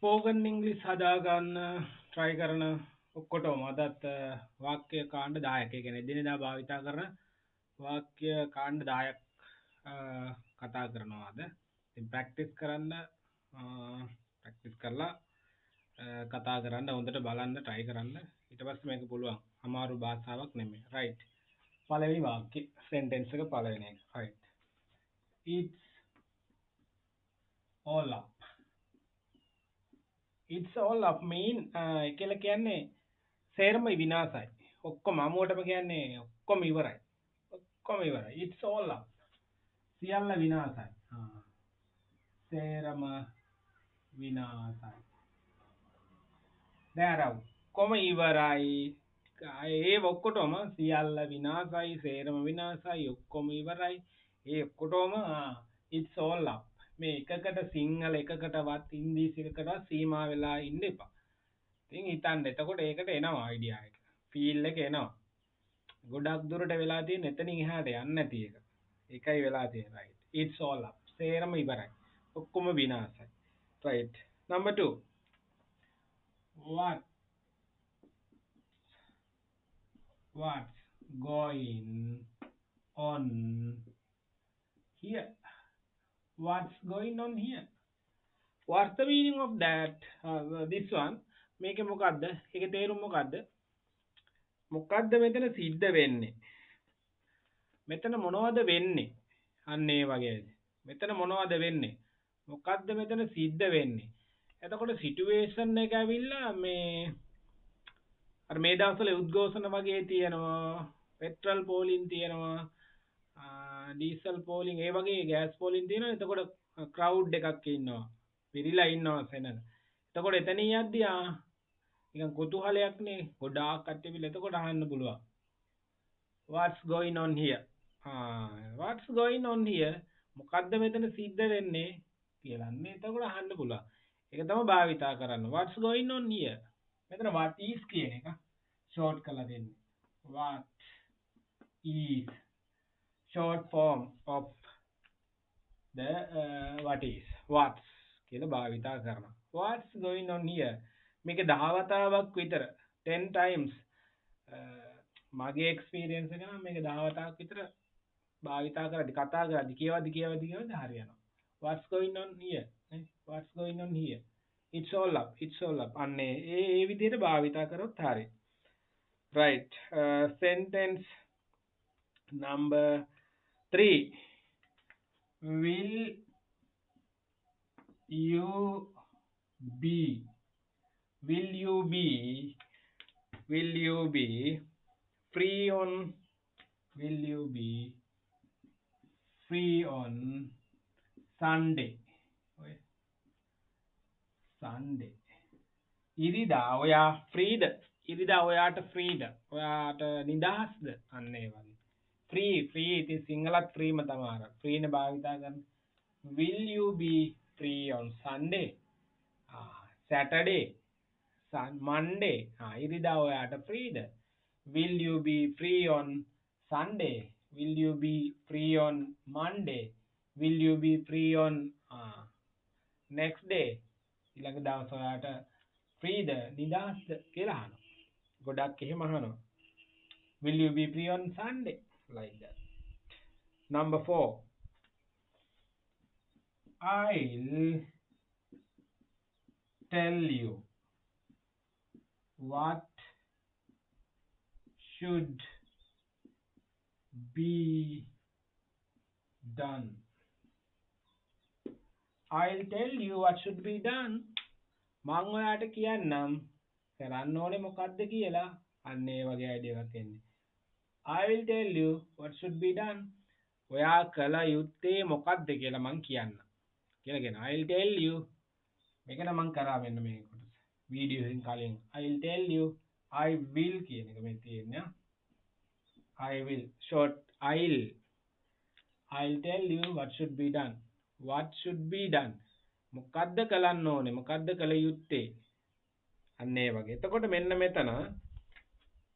Spoken English හදාගන්න try කරන ඔක්කොටම අදත් වාක්‍ය කාණ්ඩ 10ක් ඒ කියන්නේ දිනදා භාවිතා කරන වාක්‍ය කාණ්ඩ 10ක් කතා කරනවා අද. ඉතින් ප්‍රැක්ටිස් කරන්න ප්‍රැක්ටිස් කරලා කතා කරන්න හොඳට බලන්න try කරන්න. ඊට පස්සේ මේක පුළුවන්. අමාරු භාෂාවක් නෙමෙයි. right. පළවෙනි වාක්‍ය sentence එක පළවෙනි එක. right. It's all up. It's all up mean කියලා කියන්නේ සේරම විනාශයි. ඔක්කොම අමුවටම කියන්නේ ඔක්කොම ඉවරයි. ඔක්කොම ඉවරයි. It's all up. සියල්ල විනාශයි. සේරම විනාශයි. දැන් ඔක්කොම ඉවරයි. ඒ ඔක්කොටම සියල්ල විනාශයි, සේරම විනාශයි, ඔක්කොම ඉවරයි. ඒ ඔක්කොටම it's all up. මේ එකකට සිංහල එකකටවත් ඉංග්‍රීසි එකකටවත් සීමා වෙලා ඉන්න එපා. ඉතින් හිතන්න එතකොට ඒකට එනවා අයිඩියා එක. ෆීල් එක එනවා. ගොඩක් දුරට වෙලා තියෙන එතනින් එහාට යන්නේ නැති එක. ඒකයි වෙලා තියෙන්නේ right. It's all up. සේරම ඉවරයි. ඔක්කොම විනාශයි. right. Number 2. What's going on here? What's going on here? What's the meaning of that? This one. මේකේ මොකද්ද? ඒකේ තේරුම මොකද්ද? මොකද්ද මෙතන සිද්ධ වෙන්නේ? මෙතන මොනවද වෙන්නේ? අන්න ඒ වගේ. මෙතන මොනවද වෙන්නේ? මොකද්ද මෙතන සිද්ධ වෙන්නේ? එතකොට සිටුේෂන් එක ඇවිල්ලා මේ අර මේ දවස්වල උද්ඝෝෂණ වගේ තියෙනවා. පෙට්‍රල් පෝලින් තියෙනවා. ඩීසල් පෝලින් ඒ වගේ ගෑස් පෝලින් තියෙනවා. එතකොට ක්‍රවුඩ් එකක් ඉන්නවා. පිරීලා ඉන්නවා සෙනඟ. එතකොට එතනින් යද්දී නිකන් කුතුහලයක් නේ. ගොඩාක් කට්ටිය පිළ එතකොට අහන්න පුළුවන්. What's going on here? What's going on here? මොකද්ද මෙතන සිද්ධ වෙන්නේ කියලා නේ එතකොට අහන්න පුළුවන්. ඒක තමයි භාවිතා කරන්න. What's going on here? මෙතන what is කියන එක short කරලා දෙන්නේ. What is short form of the what is what's කියලා භාවිතා කරනවා. What's going on here? මේක 10 වතාවක් විතර 10 times මගේ එක්ස්පීරියන්ස් එක නම් මේක 10 වතාවක් විතර භාවිතා කරද්දි කතා කරද්දි කියවද්දි හරියනවා. What's going on here? What's going on here? It's all up. It's all up. අන්නේ ඒ විදිහට භාවිතා කරොත් හරියි. Right. Sentence number 3. Will you be will you be free on will you be free on Sunday? Sunday. ඉරිදා ඔයා ෆ්‍රීද? ඉරිදා ඔයාට ෆ්‍රීද? ඔයාට නිදහස්ද? අන්න ඒ වගේ. free ඉතින් සිංහලත් ෆ්‍රීම තමයි අර. ෆ්‍රීනේ භාවිතා කරන්නේ. Will you be free on Sunday? Saturday, Monday. ඉරිදා ඔයාට ෆ්‍රීද? Will you be free on Sunday? Will you be free on Monday? Will you be free on next day? ඊළඟ දවස් ඔයාට ෆ්‍රීද? නිදහස්ද කියලා අහනවා. ගොඩක් එහෙම අහනවා. Will you be free on Sunday? Like that. Number 4. I'll tell you what should be done. I'll tell you what should be done. මම ඔයාට කියන්නම් කරන්න ඕනේ මොකද්ද කියලා. අන්න ඒ වගේ අයිඩියා එකක් එන්නේ. I will tell you what should be done. ඔයා කළ යුත්තේ මොකද්ද කියලා මං කියන්න. කියලා කියන. I'll tell you. මේක නම් මං කරා මෙන්න මේ කොටස. වීඩියෝ එකෙන් කලින්. I'll tell you. I will කියන එක මේ තියෙන්නේ. I will short I'll tell you what should be done. What should be done? මොකද්ද කරන්න ඕනේ? මොකද්ද කළ යුත්තේ? අන්න ඒ වගේ. එතකොට මෙන්න මෙතන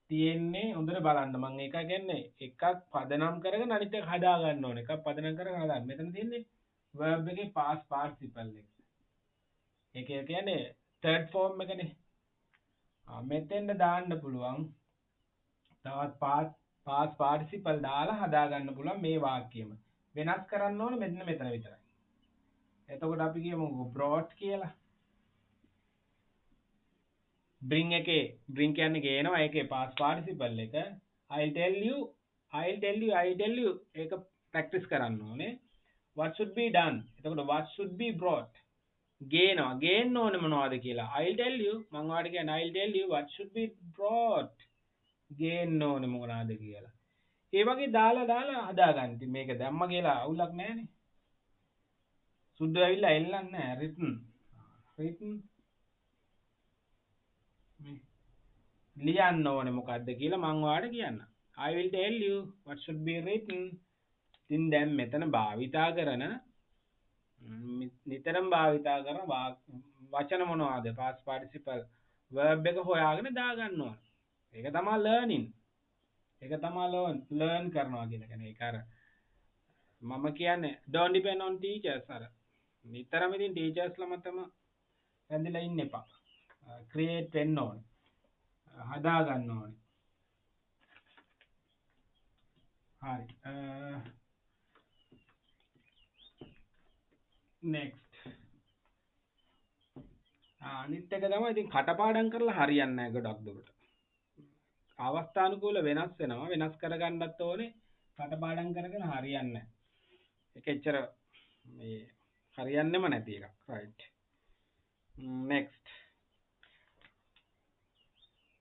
තියෙන්නේ හොඳට බලන්න මම ඒක කියන්නේ එකක් පදනම් කරගෙන අනිත් එක හදා ගන්න ඕනේ. එකක් පදනම් කරගෙන හදාගන්න. මෙතන තියෙන්නේ verb එකේ past participle එක. ඒක කියන්නේ third form එකනේ. මෙතෙන්ද දාන්න පුළුවන් තවත් past participle දාලා හදා ගන්න පුළුවන් මේ වාක්‍යෙම. වෙනස් කරන්න ඕනේ මෙන්න මෙතන විතරයි. එතකොට අපි කියමුකෝ brought කියලා. bring කියන්නේ ගේනවා ඒකේ past participle එක. I'll tell you ඒක practice කරන්න ඕනේ. What should be done? එතකොට what should be brought? ගේන්න ඕනේ මොනවද කියලා. I'll tell you මම ඔයාලට කියන්නේ I'll tell you what should be brought. ගේන්න ඕනේ මොනවද කියලා. ඒ වගේ දාලා හදාගන්න. ඉතින් මේක දැම්ම කියලා අවුලක් නැහැනේ. සුද්ධ වෙවිලා එල්ලන්නේ නැහැ. written ලියන්න ඕනේ මොකද්ද කියලා මම ඔයාලට කියන්නම්. I will tell you what should be written. ඉතින් දැන් මෙතන භාවිතා කරන නිතරම භාවිතා කරන වචන මොනවද? past participle verb එක හොයාගෙන දාගන්න ඕනේ. ඒක තමයි learning. ඒක තමයි learn කරනවා කියන එක. ඒක අර මම කියන්නේ don't depend on teachers අර නිතරම ඉතින් teachers ළම තමයි ඇඳලා ඉන්න එපා. create වෙන්න ඕනේ. හදා ගන්න ඕනේ. හරි. next. අනිත් එක තමයි ඉතින් කටපාඩම් කරලා හරියන්නේ නැහැ ගොඩක් දුරට. අවස්ථානුකූල වෙනස් වෙනවා. වෙනස් කරගන්නත් ඕනේ. කටපාඩම් කරගෙන හරියන්නේ නැහැ. ඒක එච්චර මේ හරියන්නේම නැති එකක්. right. next.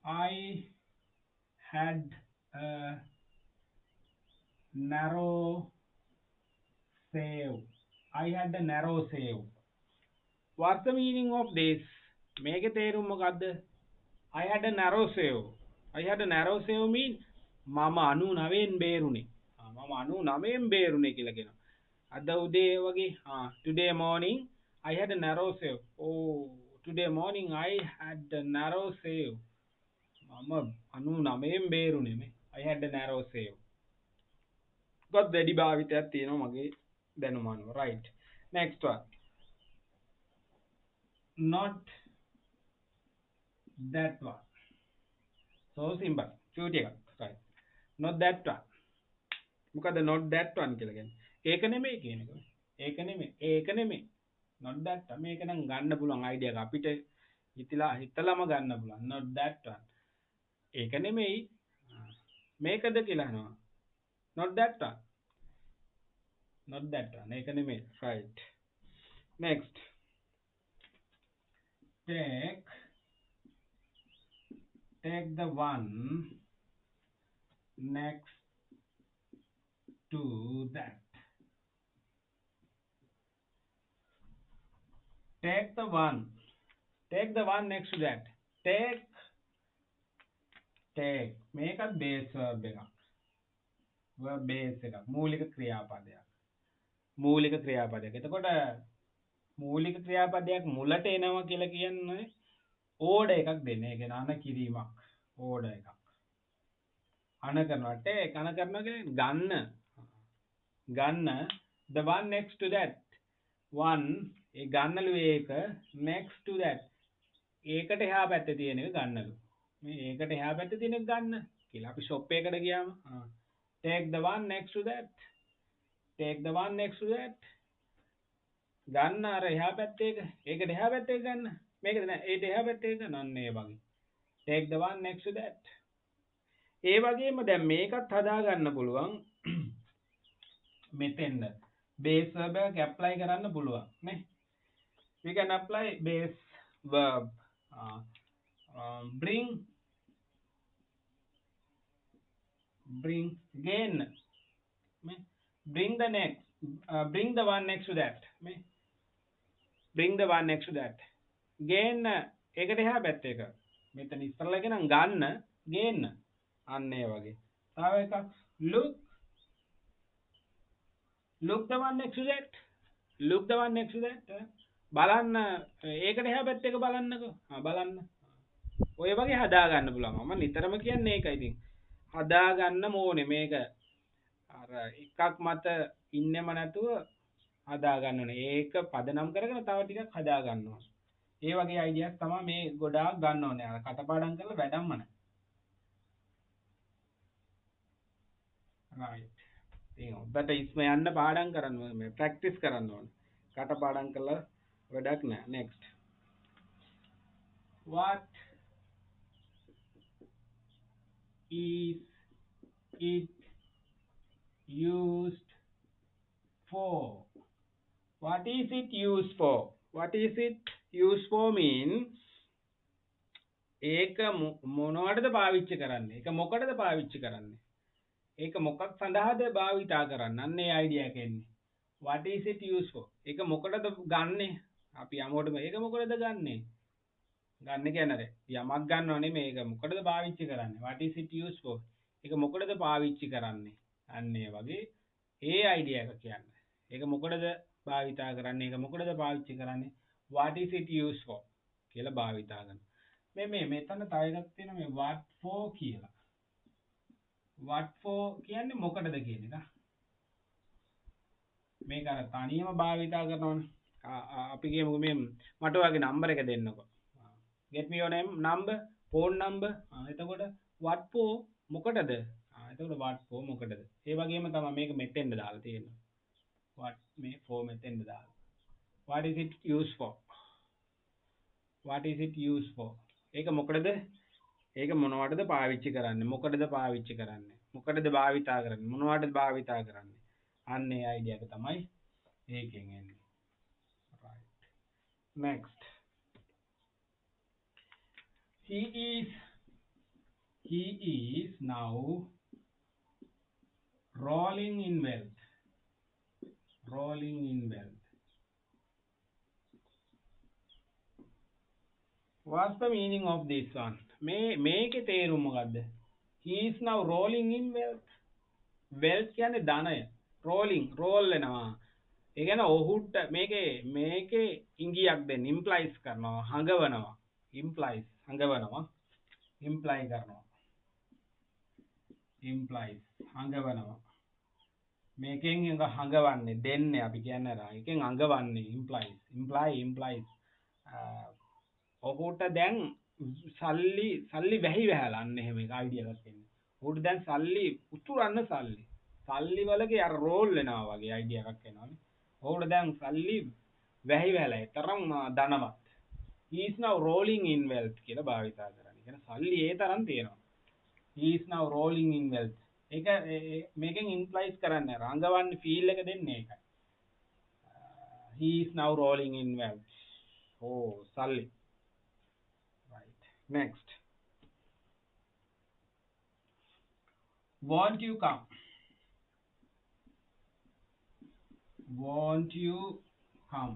I had a narrow save. I had a narrow save. What's the meaning of this? මේකේ තේරුම මොකද්ද? I had a narrow save. I had a narrow save mean මම 99න් බේරුනේ. මම 99න් බේරුනේ කියලා කියනවා. අද උදේ වගේ today morning I had a narrow save. Oh, today morning I had a narrow save. මම 99න් බේරුනේ මේ. I had a narrow save. ගොඩ වැඩි භාවිතයක් තියෙනවා මගේ දැනුම අනුව. right. next one. not that one. so simple. චූටි එකක්. right. not that one. මොකද not that one කියලා කියන්නේ? ඒක නෙමෙයි කියන එක. ඒක නෙමෙයි. not that one. මේක නම් ගන්න පුළුවන් අයිඩියා එක අපිට හිතලාම ගන්න පුළුවන්. not that one. ඒක නෙමෙයි. මේකද කියලා අහනවා. not that one. not that one. ඒක නෙමෙයි. right. next. take the one next to that. take the one next to that. take මේකත් base verb එකක්. verb base එකක්. මූලික ක්‍රියාපදයක්. එතකොට මූලික ක්‍රියාපදයක් මුලට එනවා කියලා කියන්නේ order එකක් දෙන්න. ඒ කියන්නේ අන කිරීමක්. order එකක්. අන කරනවා. take අන කරනවා කියන්නේ ගන්න the one next to that. one ඒ ගන්නලු ඒක next to that. ඒකට එහා පැත්තේ තියෙන එක ගන්නලු. මේ ඒකට එහා පැත්තේ තියෙන එක ගන්න කියලා අපි shop එකකට ගියාම take the one next to that. take the one next to that. ගන්න අර එහා පැත්තේ එක. ඒකට එහා පැත්තේ ගන්න. මේකද නෑ ඒට එහා පැත්තේ ගන්න අන්න ඒ වගේ. take the one next to that. ඒ වගේම දැන් මේකත් හදා ගන්න පුළුවන්. මෙතෙන්ද base verb එක apply කරන්න පුළුවන් නේ. we can apply base verb. bring gain. bring the one next to that. bring the one next to that. gain ඒකට එහා පැත්ත එක. මෙතන ඉස්සරලා කියන ගන්න gain අන්න ඒ වගේ. තව එකක් look the one next to that. බලන්න ඒකට එහා පැත්ත එක බලන්නකෝ. බලන්න. ඔය වගේ හදා ගන්න පුළුවන්. මම නිතරම කියන්නේ ඒකයි ඉතින්. හදා ගන්න ඕනේ මේක. අර එකක් මත ඉන්නෙම නැතුව හදා ගන්න ඕනේ. ඒක පදනම් කරගෙන තව ටිකක් හදා ගන්න ඕනේ. ඒ වගේ අයිඩියාස් තමයි මේ ගොඩාක් ගන්න ඕනේ. අර කටපාඩම් කරලා වැඩක්ම නැහැ. right. ඉතින් ඔබට ඉස්ම යන්න පාඩම් කරන්න මේ ප්‍රැක්ටිස් කරන්න ඕනේ. කටපාඩම් කරලා වැඩක් නැහැ. next. What is it used for? What is it used for? What is it used for mean ඒක මොනවටද පාවිච්චි කරන්නේ? ඒක මොකටද පාවිච්චි කරන්නේ? ඒක මොකක් සඳහාද භාවිතා කරන්නේ? අන්න ඒ අයිඩියා එක එන්නේ. What is it used for? ඒක මොකටද ගන්නෙ? අපි යමෝටම ඒක මොකටද ගන්නෙ? ගන්න කියන්නේ යමක් ගන්නව නෙමෙයි ඒක මොකටද පාවිච්චි කරන්නේ? What is it used for? ඒක මොකටද පාවිච්චි කරන්නේ? අන්න ඒ වගේ ඒ අයිඩියා එක කියන්නේ. ඒක මොකටද භාවිතා කරන්නේ? ඒක මොකටද පාවිච්චි කරන්නේ? What is it used for? කියලා භාවිතා කරනවා. මේ මෙතන තව එකක් තියෙනවා මේ what for කියලා. what for කියන්නේ මොකටද කියන එක. මේක අර තනියම භාවිතා කරනවනේ. අපි කියමුකෝ මේ මට ඔයාගේ නම්බර එක දෙන්නකෝ. get me your name number phone number. එතකොට what for මොකටද? එතකොට what for මොකටද? ඒ වගේම තමයි මේක මෙතෙන්ද දාලා තියෙන්නේ. what මේ for මෙතෙන්ද දාලා. what is it used for? what is it used for? ඒක මොකටද? ඒක මොනවටද පාවිච්චි කරන්නේ? මොකටද පාවිච්චි කරන්නේ? මොකටද භාවිතා කරන්නේ? මොනවටද භාවිතා කරන්නේ? අන්න ඒ අයිඩියා එක තමයි ඒකෙන් එන්නේ. right. next. he is now rolling in wealth. rolling in wealth. what's the meaning of this one? මේකේ තේරුම මොකද්ද? he is now rolling in wealth. wealth කියන්නේ ධනය. rolling roll වෙනවා. ඒ කියන්නේ ඔහුට මේකේ ඉංගියක් දෙන්න implies කරනවා හඟවනවා. implies හඟවනවා. imply කරනවා. implies හඟවනවා. මේකෙන් එක හඟවන්නේ දෙන්නේ අපි කියන්නේ අර එකෙන් හඟවන්නේ implies ඔහුට දැන් සල්ලි වැහි වැහලා අන්න එහෙම එක අයිඩියා එකක් එන්නේ. ඔහුට දැන් සල්ලි උතුරන්න සල්ලි වලගේ අර රෝල් වෙනවා වගේ අයිඩියා එකක් එනවානේ. ඔහුට දැන් සල්ලි වැහි වැහලා ඒ තරම් ධනවත්. he is now rolling in wealth කියලා භාවිතා කරන්නේ. කියන්නේ සල්ලි ඒ තරම් තියෙනවා. he is now rolling in wealth. ඒක මේකෙන් implies කරන්නේ රංගවන්නේ feel එක දෙන්නේ ඒකයි. he is now rolling in wealth. සල්ලි. right. next. won't you come? won't you come?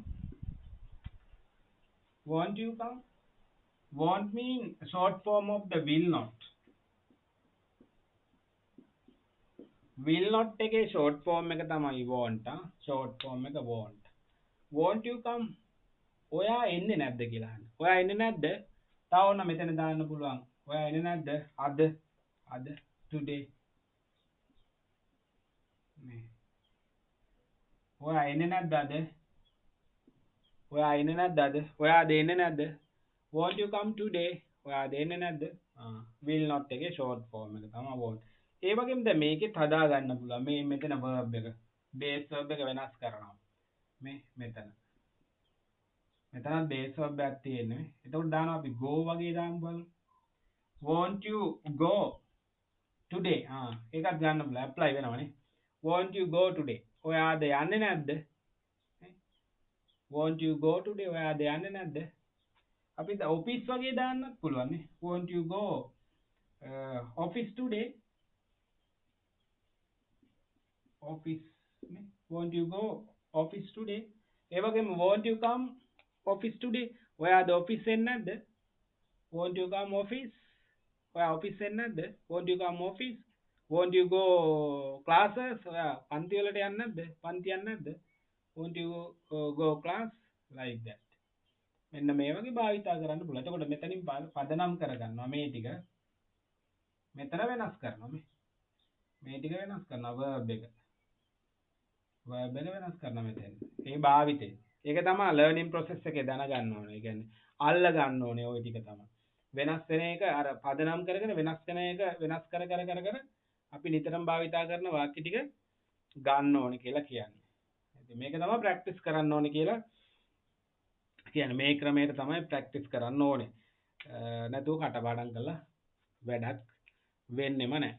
won't you come? won't mean short form of the will not. will not එකේ short form එක තමයි want. short form එක want. won't you come? ඔයා එන්නේ නැද්ද කියලා අහන්න. ඔයා එන්නේ නැද්ද? තව ඔන්න මෙතන දාන්න පුළුවන්. ඔයා එන්නේ නැද්ද? අද today. මේ ඔයා එන්නේ නැද්ද අද? ඔයා එන්නේ නැද්ද අද? ඔයා දෙන්නේ නැද්ද? won't you come today? ඔයා දෙන්නේ නැද්ද? will not එකේ short form එක තමයි want. ඒ වගේම දැන් මේකෙත් හදා ගන්න පුළුවන්. මේ මෙතන verb එක base verb එක වෙනස් කරනවා. මේ මෙතන base verb එකක් තියෙන්නේ. එතකොට දානවා අපි go වගේ දාමු බලමු. won't you go today? ඒකත් ගන්න පුළුවන්. apply වෙනවනේ. won't you go today? ඔයා අද යන්නේ නැද්ද? won't you go today? ඔයා අද යන්නේ නැද්ද? අපි office වගේ දාන්නත් පුළුවන් නේ. won't you go office today? office නේ. won't you go office today? ඒ වගේම won't you come office today? ඔයා අද office එන්නේ නැද්ද? won't you come office? ඔයා office එන්නේ නැද්ද? won't you come office? won't you go classes? ඔයා පන්ති වලට යන්නේ නැද්ද? පන්ති යන්නේ නැද්ද? won't you go class? like that. මෙන්න මේ වගේ භාවිතා කරන්න පුළුවන්. එතකොට මෙතනින් පදනම් කරගන්නවා මේ ටික. මෙතන වෙනස් කරනවා මේ ටික වෙනස් කරනවා verb එක. verb එක වෙනස් කරනවා මෙතන. ඒ භාවිතේ. ඒක තමයි ලර්නින් ප්‍රොසෙස් එකේ දැනගන්න ඕනේ. ඒ කියන්නේ අල්ල ගන්න ඕනේ ওই ටික තමයි. වෙනස් වෙන එක අර පදනම් කරගෙන වෙනස් වෙන එක වෙනස් කර අපි නිතරම භාවිතා කරන වාක්‍ය ටික ගන්න ඕනේ කියලා කියන්නේ. ඉතින් මේක තමයි ප්‍රැක්ටිස් කරන්න ඕනේ කියලා කියන්නේ. මේ ක්‍රමයට තමයි ප්‍රැක්ටිස් කරන්න ඕනේ. නැතුව කටපාඩම් කරලා වැඩක් වෙන්නෙම නැහැ.